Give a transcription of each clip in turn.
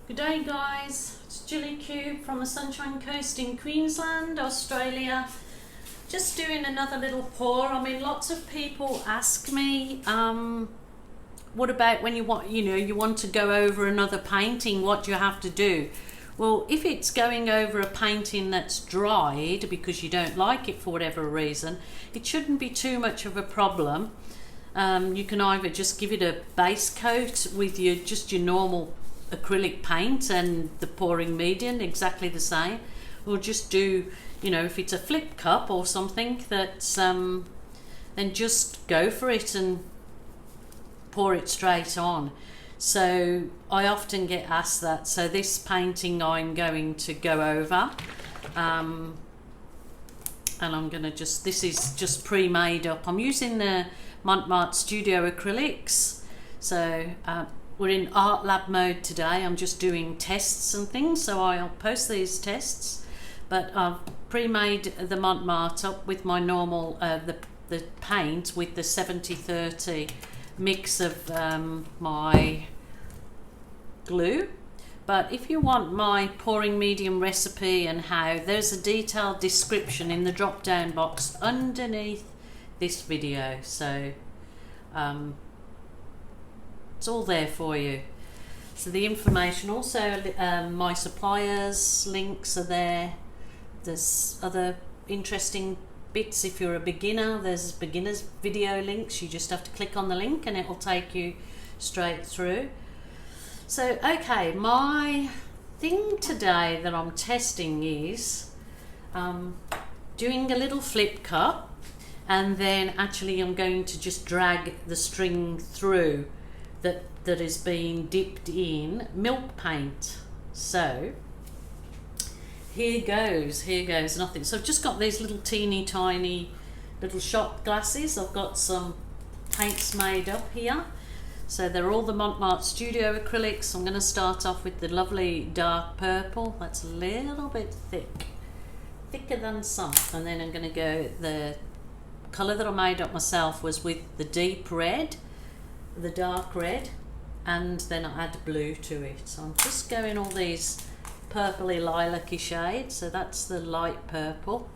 Good day guys, it's Julie Cube from the Sunshine Coast in Queensland, Australia. Just doing another little pour. I mean, lots of people ask me, what about when you want to go over another painting, what do you have to do? Well, if it's going over a painting that's dried because you don't like it for whatever reason, it shouldn't be too much of a problem. You can either just give it a base coat with your normal acrylic paint and the pouring medium exactly the same, or just do, if it's a flip cup or something, that's then just go for it and pour it straight on. So I often get asked that. So this painting I'm going to go over, and I'm gonna this is just pre-made up. I'm using the Montmartre Studio acrylics. So we're in art lab mode today. I'm just doing tests and things, so I'll post these tests. But I've pre-made the Montmartre up with my normal, the paint with the 70-30 mix of my glue. But if you want my pouring medium recipe and how, there's a detailed description in the drop down box underneath this video. So it's all there for you. So the information, also my suppliers links are there. There's other interesting bits. If you're a beginner, there's beginners video links. You just have to click on the link and it will take you straight through. So okay, my thing today that I'm testing is doing a little flip cup, and then actually I'm going to just drag the string through that is being dipped in milk paint. So here goes nothing. So I've just got these little teeny tiny little shot glasses. I've got some paints made up here. So they're all the Montmartre Studio acrylics. I'm going to start off with the lovely dark purple. That's a little bit thicker than some. And then I'm going to go, the colour that I made up myself was with the deep red, the dark red, and then I add blue to it. So I'm just going all these purpley lilac-y shades. So that's the light purple.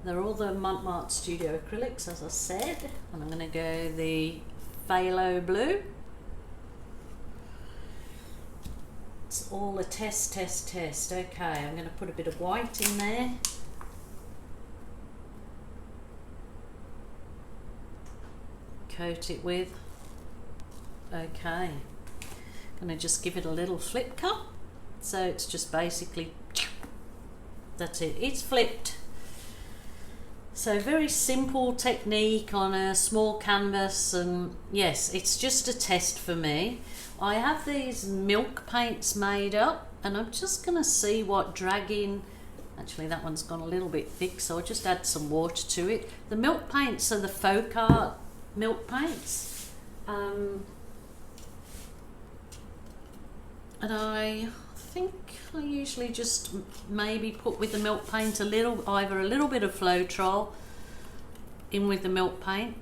They're all the Montmartre Studio acrylics, as I said. And I'm going to go the phthalo blue. It's all a test. Okay, I'm going to put a bit of white in there. Coat it with. Okay, I'm going to just give it a little flip cup. So it's just basically, that's it, it's flipped. So very simple technique on a small canvas, and yes, it's just a test for me. I have these milk paints made up, and I'm just going to see what dragging, actually that one's gone a little bit thick, so I'll just add some water to it. The milk paints are the Folk Art milk paints. And I think I usually just maybe put with the milk paint either a little bit of Floetrol in with the milk paint.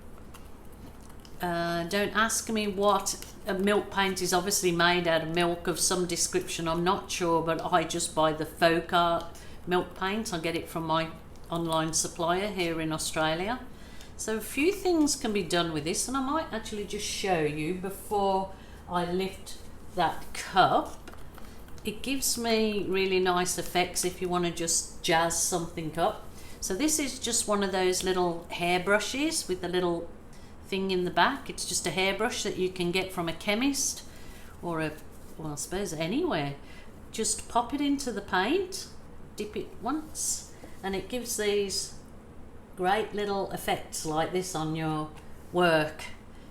Don't ask me what a milk paint is. Obviously made out of milk of some description, I'm not sure, but I just buy the Folk Art milk paint. I get it from my online supplier here in Australia. So a few things can be done with this, and I might actually just show you before I lift that cup. It gives me really nice effects if you want to just jazz something up. So this is just one of those little hair brushes with the little thing in the back. It's just a hairbrush that you can get from a chemist or well, I suppose anywhere. Just pop it into the paint, dip it once, and it gives these great little effects like this on your work.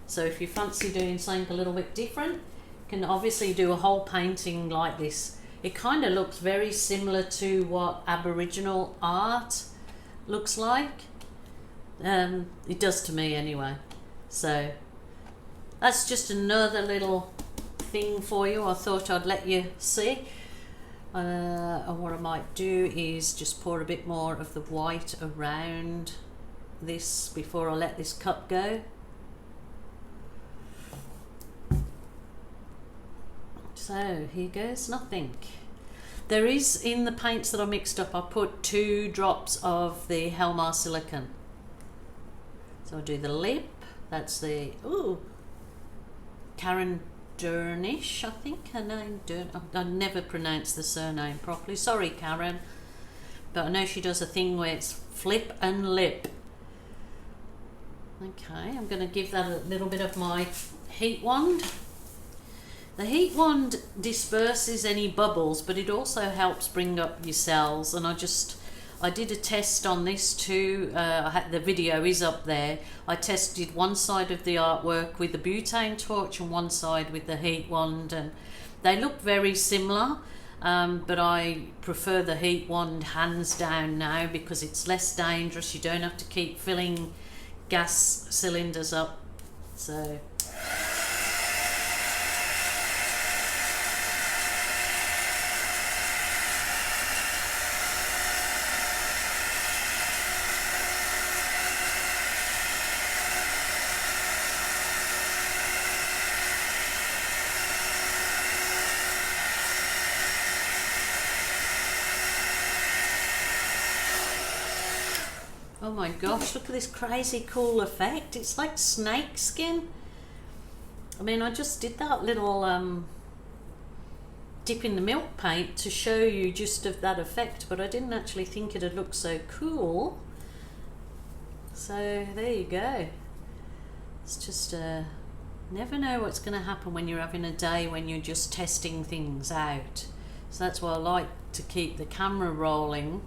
So if you fancy doing something a little bit different, you can obviously do a whole painting like this. It kind of looks very similar to what Aboriginal art looks like. It does to me anyway. So that's just another little thing for you. I thought I'd let you see. And what I might do is just pour a bit more of the white around this before I let this cup go. So here goes nothing. There is, in the paints that I mixed up, I put 2 drops of the Helmar Silicon. So I'll do the lip, that's the, Karen Dernish, I think her name. I never pronounce the surname properly. Sorry, Karen. But I know she does a thing where it's flip and lip. Okay, I'm going to give that a little bit of my heat wand. The heat wand disperses any bubbles, but it also helps bring up your cells. And I did a test on this too. The video is up there. I tested one side of the artwork with the butane torch and one side with the heat wand, and they look very similar, but I prefer the heat wand hands down now because it's less dangerous. You don't have to keep filling gas cylinders up. So oh my gosh, look at this crazy cool effect. It's like snake skin. I mean, I just did that little dip in the milk paint to show you just of that effect, but I didn't actually think it'd look so cool. So there you go. It's just never know what's going to happen when you're having a day when you're just testing things out. So that's why I like to keep the camera rolling,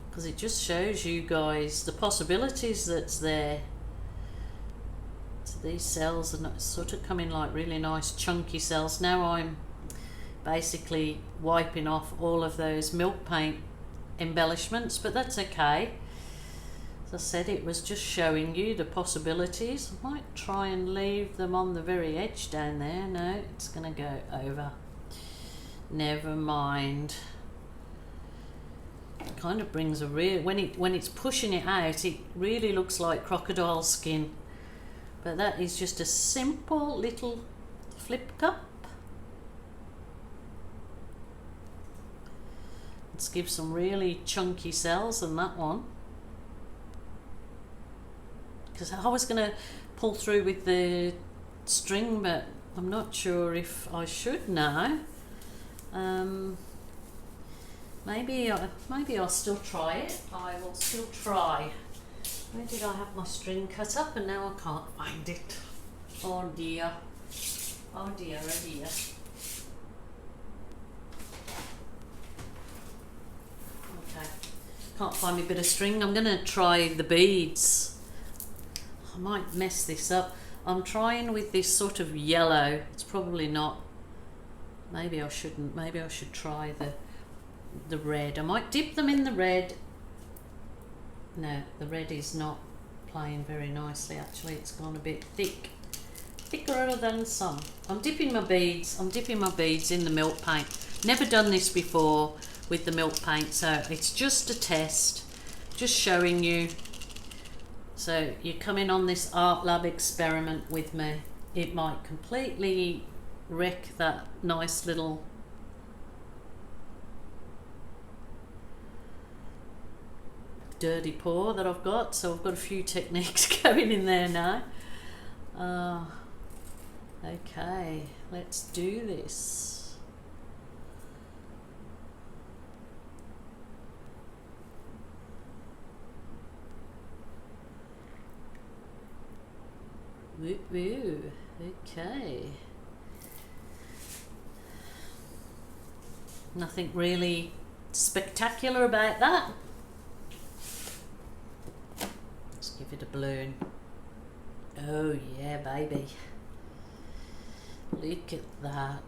because it just shows you guys the possibilities that's there. So these cells are sort of coming like really nice chunky cells. Now I'm basically wiping off all of those milk paint embellishments, but that's okay. As I said, it was just showing you the possibilities. I might try and leave them on the very edge down there. No, it's going to go over. Never mind. It kind of brings a real, when it's pushing it out, it really looks like crocodile skin. But that is just a simple little flip cup. Let's give some really chunky cells in that one, because I was going to pull through with the string, but I'm not sure if I should now. Maybe I'll still try it. I will still try. Where did I have my string cut up and now I can't find it? Oh dear. Oh dear, oh dear. Okay. Can't find me a bit of string. I'm going to try the beads. I might mess this up. I'm trying with this sort of yellow. It's probably not. Maybe I shouldn't. Maybe I should try the red. I might dip them in the red. No, the red is not playing very nicely actually. It's gone a bit thicker than some. I'm dipping my beads in the milk paint. Never done this before with the milk paint, so it's just a test, just showing you. So you're coming on this art lab experiment with me. It might completely wreck that nice little dirty pour that I've got, so I've got a few techniques going in there now. Okay, let's do this. Woo woo. Okay. Nothing really spectacular about that. Let's give it a balloon. Oh yeah, baby. Look at that.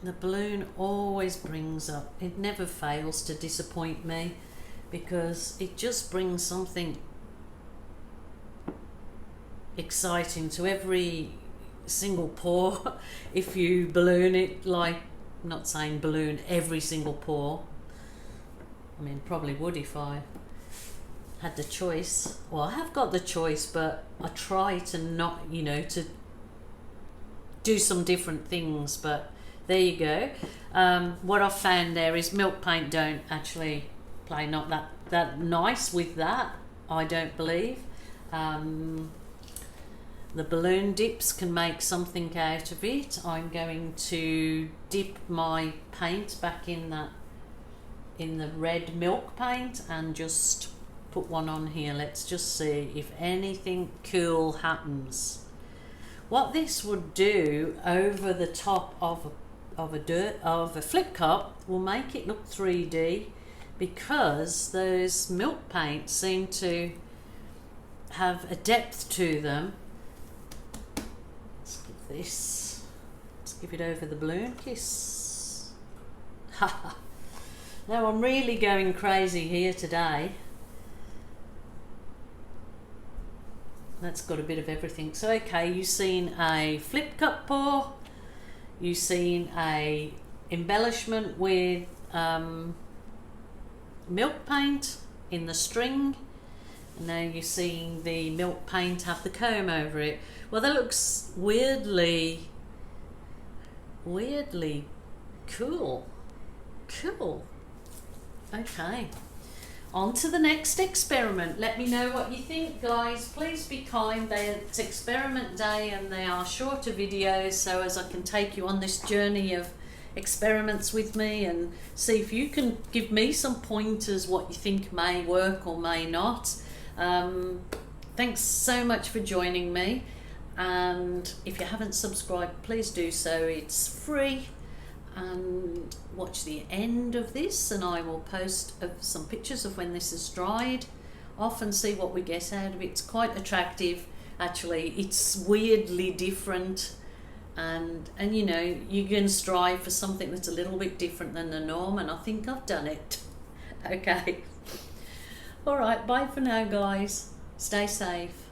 The balloon always brings up, it never fails to disappoint me, because it just brings something exciting to every single pour if you balloon it like I'm not saying balloon every single pore. I mean, probably would if I had the choice. Well, I have got the choice, but I try to not, you know, to do some different things. But there you go. What I've found there is milk paint don't actually play not that nice with that, I don't believe. The balloon dips can make something out of it. I'm going to dip my paint back in the red milk paint and just put one on here. Let's just see if anything cool happens. What this would do over the top of a flip cup will make it look 3D, because those milk paints seem to have a depth to them. Let's give it over the balloon kiss. Now I'm really going crazy here today. That's got a bit of everything. So okay, you've seen a flip cup pour, you've seen a embellishment with milk paint in the string, and now you're seeing the milk paint have the comb over it. Well, that looks weirdly cool. Okay, on to the next experiment. Let me know what you think, guys. Please be kind. It's experiment day and they are shorter videos, so as I can take you on this journey of experiments with me and see if you can give me some pointers what you think may work or may not. Thanks so much for joining me, and if you haven't subscribed, please do so. It's free. And watch the end of this and I will post some pictures of when this is dried off and see what we get out of it. It's quite attractive actually. It's weirdly different, and you know, you can strive for something that's a little bit different than the norm, and I think I've done it. Okay, all right, bye for now, guys. Stay safe.